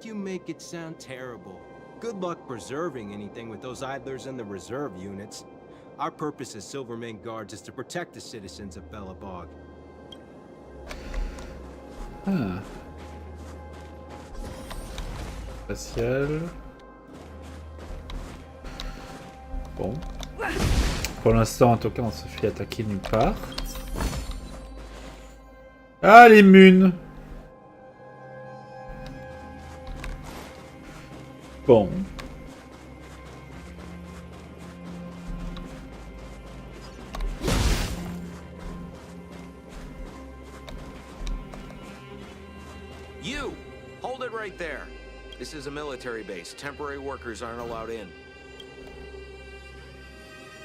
You make it sound terrible. Good luck preserving anything with those idlers and the reserve units. Our purpose as Silvermane Guards is to protect the citizens of Belobog. Ah. Spatial. Bon. Pour l'instant, en tout cas, on se fait attaquer nulle part. Ah, les munes! Bon. You! Hold it right there. This is a military base. Temporary workers aren't allowed in.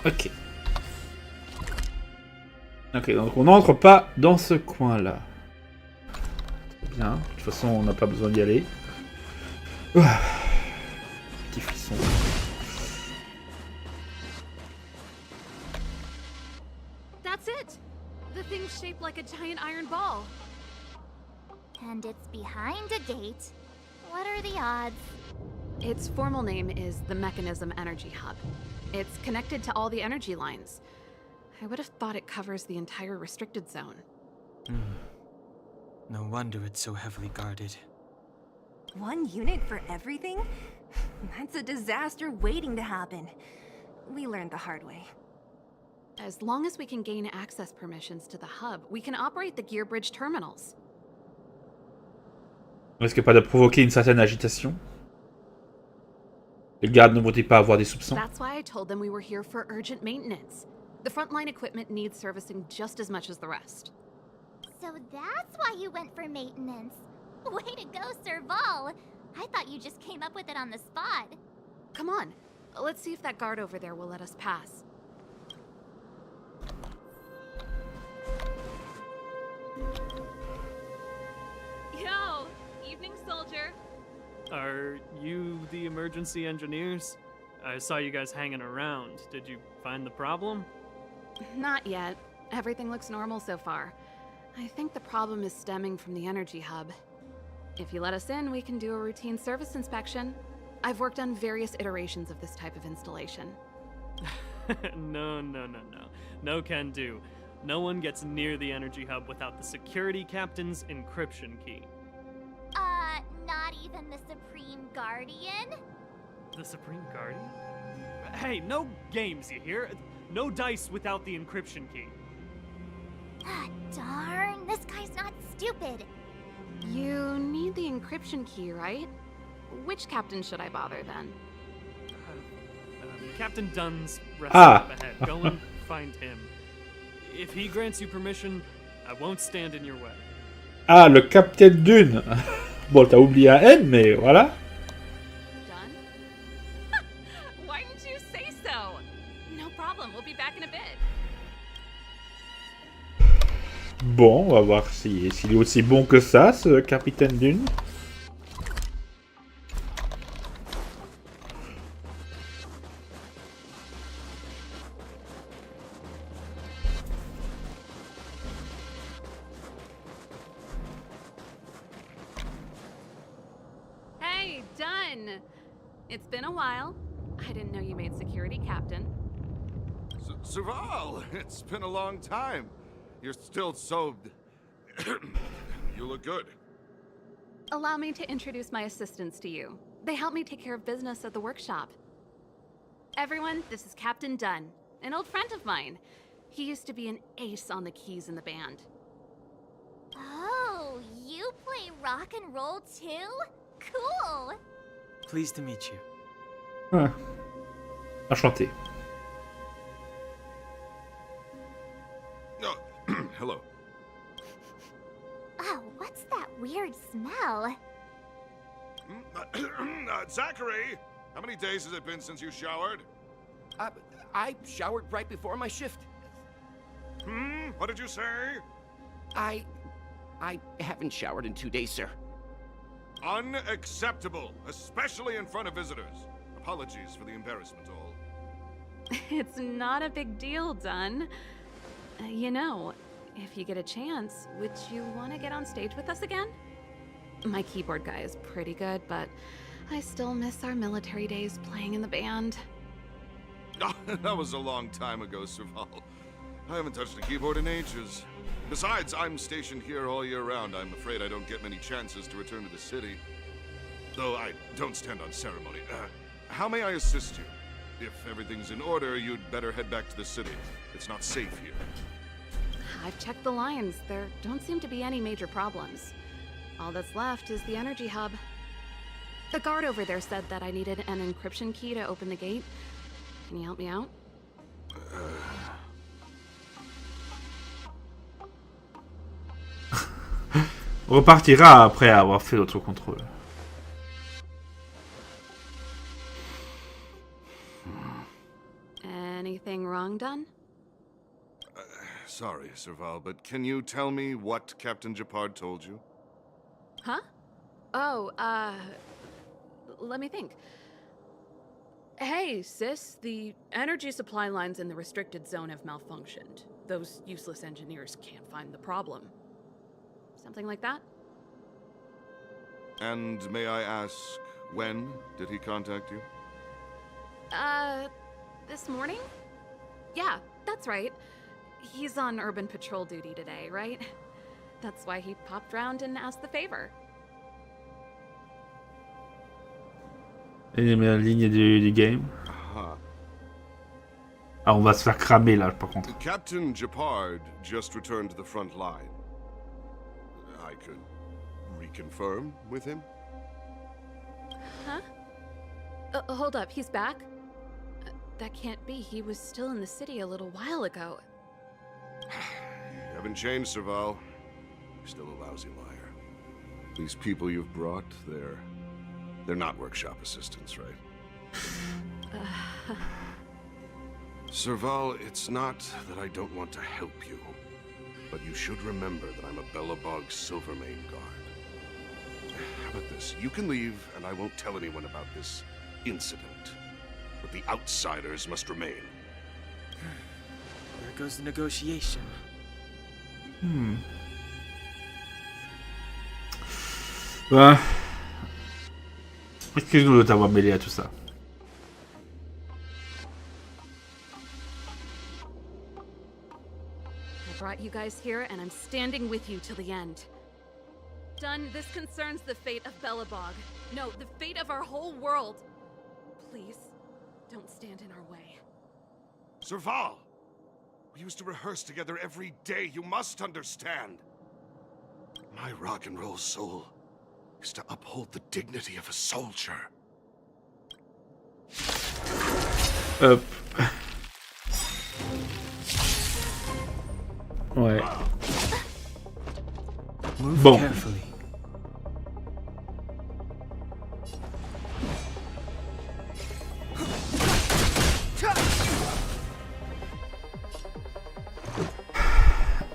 Ok. Ok, donc on n'entre pas dans ce coin-là. Très bien. De toute façon, on n'a pas besoin d'y aller. Petit frisson. That's it! The thing's shaped like a giant iron ball. And it's behind a gate. What are the odds? Its formal name is the Mechanism Energy Hub. It's connected to all the energy lines. I would have thought it covers the entire restricted zone. No wonder it's so heavily guarded. One unit for everything? That's a disaster waiting to happen. We learned the hard way. As long as we can gain access permissions to the hub, we can operate the gear bridge terminals. On risque pas de provoquer une certaine agitation. Les gardes ne vont-ils pas avoir des soupçons? That's why I told them we were here for urgent maintenance. The frontline equipment needs servicing just as much as the rest. So that's why you went for maintenance. Way to go, Serval. I thought you just came up with it on the spot. Come on, let's see if that guard over there will let us pass. Yo, evening, soldier. Are you the emergency engineers? I saw you guys hanging around. Did you find the problem? Not yet. Everything looks normal so far. I think the problem is stemming from the energy hub. If you let us in, we can do a routine service inspection. I've worked on various iterations of this type of installation. No. No can do. No one gets near the energy hub without the security captain's encryption key. Not even the Supreme Guardian? The Supreme Guardian? Hey, no games, you hear? No dice without the encryption key. Ah, darn. This guy's not stupid. You need the encryption key, right? Which captain should I bother then? Captain Dunn's resting up ahead. Go and find him. If he grants you permission, I won't stand in your way. Ah, le Capitaine Dune. Bon, t'as oublié un N, mais voilà. Done? Why didn't you say so? No problem, we'll be back in a bit. Bon, on va voir s'il est aussi bon que ça, ce Capitaine Dune. Hey, Dunn! It's been a while. I didn't know you made security captain. Serval, it's been a long time. You're still so... You look good. allow me to introduce my assistants to you. They help me take care of business at the workshop. Everyone, this is Captain Dunn, an old friend of mine. He used to be an ace on the keys in the band. Oh, you play rock and roll too? Cool! Pleased to meet you. Ah. Enchanté. No, hello. Oh, what's that weird smell? Zachary, how many days has it been since you showered? I showered right before my shift. What did you say? I haven't showered in 2 days, sir. Unacceptable, especially in front of visitors. Apologies for the embarrassment, all. It's not a big deal, Dunn. You know, if you get a chance, would you want to get on stage with us again? My keyboard guy is pretty good, but I still miss our military days playing in the band. That was a long time ago, Serval. I haven't touched a keyboard in ages. Besides, I'm stationed here all year round. I'm afraid I don't get many chances to return to the city. Though I don't stand on ceremony. How may I assist you? If everything's in order, you'd better head back to the city. It's not safe here. I've checked the lines. There don't seem to be any major problems. All that's left is the energy hub. The guard over there said that I needed an encryption key to open the gate. Can you help me out? On repartira après avoir fait notre contrôle. Anything wrong, Dunn? Sorry, Serval, but can you tell me what Captain Gepard told you? Huh? Oh, let me think. Hey, sis, the energy supply lines in the restricted zone have malfunctioned. Those useless engineers can't find the problem. Something like that? And may I ask, when did he contact you? This morning? Yeah, that's right. He's on urban patrol duty today, right? That's why he popped round and asked the favor. Et les meilleures lignes du game. Ah, on va se faire cramer là, par contre. Captain Gepard just returned to the front line. I could reconfirm with him. Huh? Hold up, he's back? That can't be. He was still in the city a little while ago. You haven't changed, Serval. You're still a lousy liar. These people you've brought, they're not workshop assistants, right? Serval, it's not that I don't want to help you, but you should remember that I'm a Belobog Silvermane guard. How about this? You can leave, and I won't tell anyone about this incident. But the outsiders must remain. There goes the negotiation. Ouais. Excuse-nous de t'avoir mêlé à tout ça. I brought you guys here, and I'm standing with you till the end. Dunn, this concerns the fate of Belobog. No, the fate of our whole world. Please, don't stand in our way. Serval! We used to rehearse together every day, you must understand. My rock and roll soul is to uphold the dignity of a soldier. Ouais. Move Bon. carefully.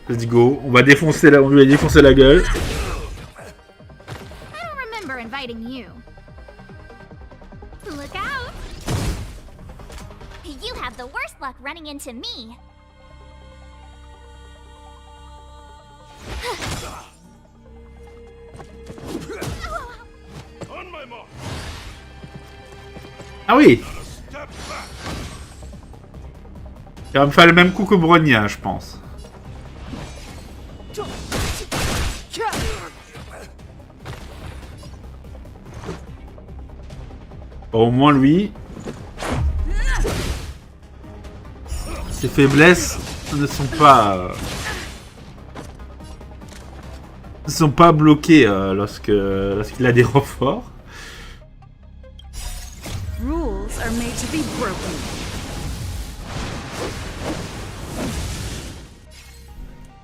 Let's go. On va défoncer on lui a défoncé la gueule. I don't remember inviting you. Look out! You have the worst luck running into me. On my mark. Ah oui. Il va me faire le même coup que Brognien, je pense. Au moins lui, ses faiblesses ne sont pas bloquées lorsqu'il a des renforts. Rules are made to be broken.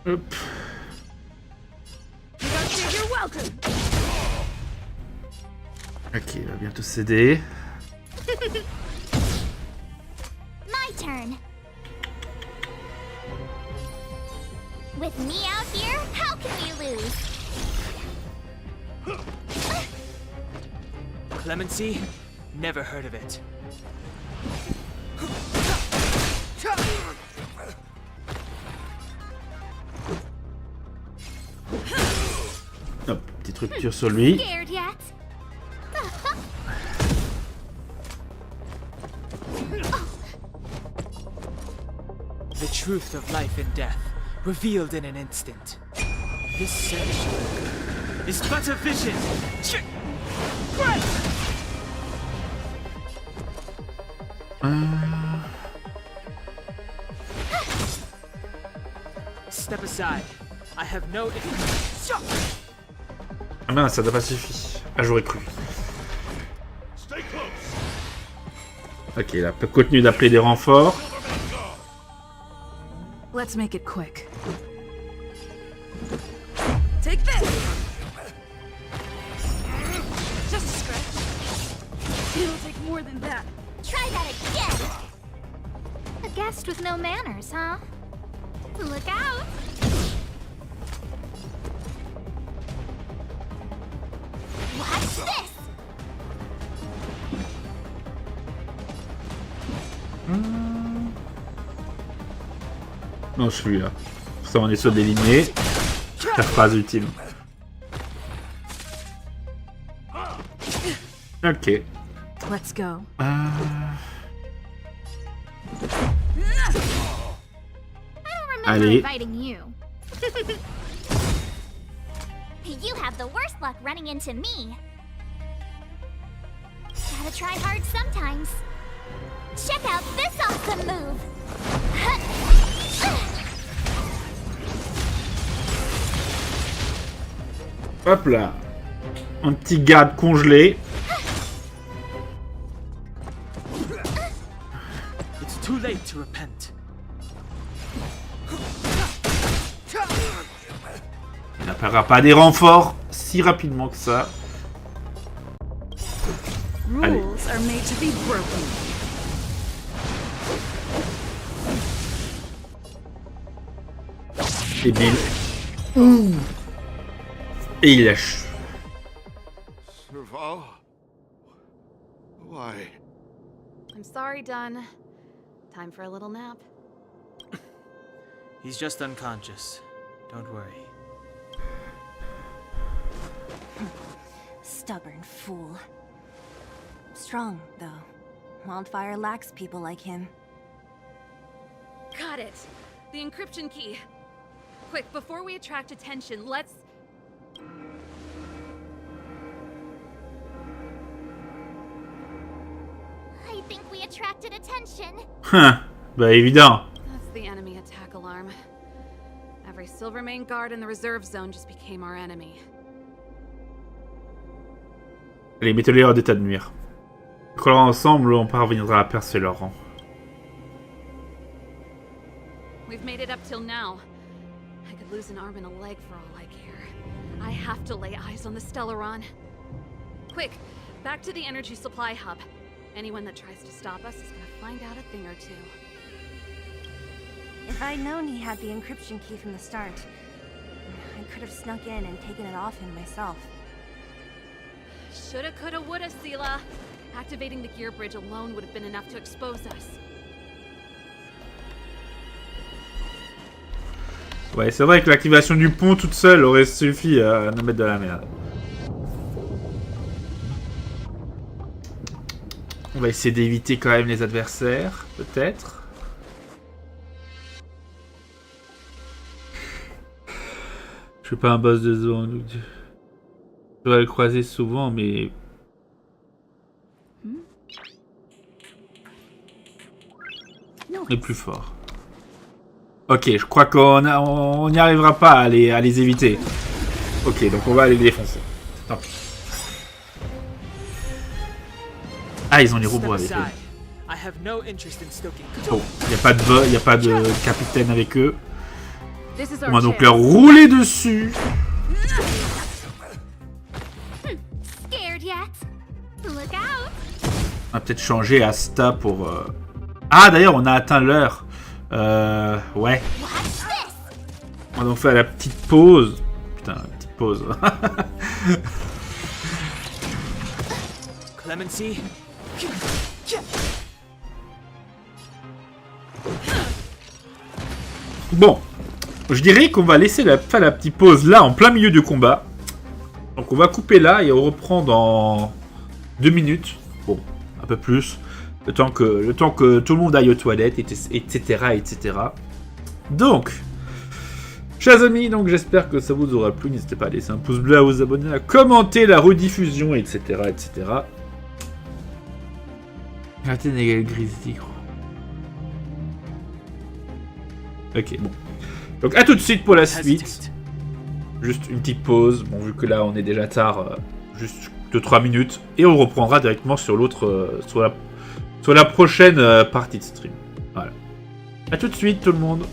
Hop. You're welcome. Ok, il va bientôt céder. My turn. With me out here, how can we lose? Clemency? Never heard of it. Hop, petite rupture sur lui. Scared yet? The truth of life and death, revealed in an instant. This section is but a vision. Step aside. I have no. Ah mince, ça n'a pas suffi. Ah, j'aurais cru. Ok, il a pas contenu d'appeler des renforts. Let's make it quick. Take this. Just a scratch. It'll take more than that. Try that again. A guest with no manners, huh? Look out. Watch this. Non, celui-là. Ça, on est sûr d'éliminer. La phrase ultime. Ok. Let's go. I don't remember Allez. inviting you. You have the worst luck running into me. Gotta try hard sometimes. Check out this awesome move. Hop là. Un petit garde congelé. It's too late to repent. Il n'appellera pas des renforts si rapidement que ça. Allez. Rules are made to be broken. Et bim. Ouh. Et il lâche. Serval? Why? I'm sorry, Dunn. Time for a little nap. He's just unconscious. Don't worry. Stubborn fool. Strong, though. Wildfire lacks people like him. Got it. The encryption key. Quick, before we attract attention, let's... I think we attracted attention. Bah évident. That's the enemy attack alarm. Every Silvermane guard in the reserve zone just became our enemy. Allez, mettez-les hors d'état de nuire. Quand ensemble, on parviendra à percer leur rang. We've made it up till now. I could lose an arm and a leg for all I care. I have to lay eyes on the Stellaron. Quick, back to the energy supply hub. Anyone that tries to stop us is gonna find out a thing or two. If I'd known he had the encryption key from the start, I could have snuck in and taken it off him myself. Shoulda, coulda, woulda, Sela. Activating the gear bridge alone would have been enough to expose us. Ouais, c'est vrai que l'activation du pont toute seule aurait suffi à nous mettre de la merde. On va essayer d'éviter quand même les adversaires, peut-être. Je suis pas un boss de zone, donc je dois le croiser souvent, mais les plus forts. Ok, je crois qu'on n'y arrivera pas à les éviter. Ok, donc on va aller les défoncer. Tant pis. Ah, ils ont les robots avec eux. Bon, il n'y a pas de capitaine avec eux. On va donc leur rouler dessus. On va peut-être changer Asta pour... Ah, d'ailleurs, on a atteint l'heure. Ouais. On va donc faire la petite pause. Putain, la petite pause. Clemency. Bon. Je dirais qu'on va laisser faire la petite pause là, en plein milieu du combat. Donc on va couper là et on reprend dans 2 minutes. Bon, un peu plus. Le temps que tout le monde aille aux toilettes, etc. Donc, chers amis, donc j'espère que ça vous aura plu. N'hésitez pas à laisser un pouce bleu, à vous abonner, à commenter la rediffusion, etc. Arrêtez d'égaler Grizzly. Ok, bon. Donc à tout de suite pour la suite. Juste une petite pause. Bon, vu que là on est déjà tard, juste 2-3 minutes. Et on reprendra directement sur l'autre, sur la prochaine partie de stream. Voilà. A tout de suite tout le monde.